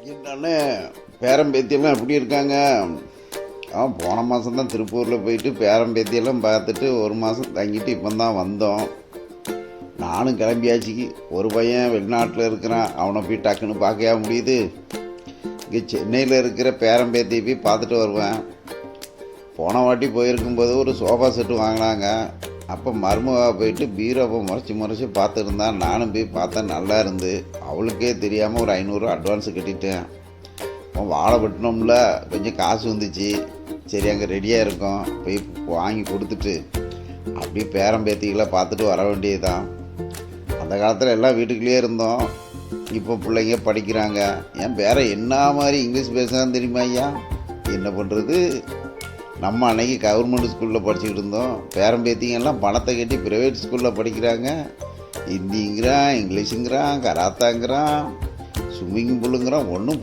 என்னன்னு பேரம்பேத்தியெல்லாம் எப்படி இருக்காங்க? போன மாதம் தான் திருப்பூரில் போயிட்டு பேரம்பேத்தியெல்லாம் பார்த்துட்டு ஒரு மாதம் தங்கிட்டு இப்போ தான் வந்தோம். நானும் கிளம்பியாச்சு. ஒரு பையன் வெளிநாட்டில் இருக்கிறான், அவனை போய் டக்குன்னு பார்க்கவே முடியுது. இங்கே சென்னையில் இருக்கிற பேரம்பேத்தியை போய் பார்த்துட்டு வருவேன். போன வாட்டி போயிருக்கும்போது ஒரு சோஃபா செட்டு வாங்கினாங்க. அப்போ மருமகா போயிட்டு பீரோவை முறைச்சி பார்த்துருந்தான். நானும் போய் பார்த்தேன், நல்லா இருந்து. அவளுக்கே தெரியாமல் ஒரு 500 அட்வான்ஸு கட்டிட்டேன். வாழை வெட்டினோம்ல, கொஞ்சம் காசு வந்துச்சு. சரி, அங்கே ரெடியாக இருக்கோம், போய் வாங்கி கொடுத்துட்டு அப்படியே பேரம்பேத்திகளை பார்த்துட்டு வர வேண்டியது தான். அந்த காலத்தில் எல்லாம் வீட்டுக்குள்ளேயே இருந்தோம். இப்போ பிள்ளைங்க படிக்கிறாங்க. என் பேரை என்ன மாதிரி இங்கிலீஷ் பேசுகிறான்னு தெரியுமா ஐயா? என்ன பண்ணுறது, நம்ம அன்னைக்கு கவர்மெண்ட் ஸ்கூலில் படிச்சுக்கிட்டு இருந்தோம். பேரம்பேத்திங்கெல்லாம் பணத்தை கட்டி ப்ரைவேட் ஸ்கூலில் படிக்கிறாங்க. ஹிந்திங்கிறான், இங்கிலீஷுங்கிறான், கராத்தாங்கிறான், ஸ்விம்மிங் பூலுங்கிறான். ஒன்றும்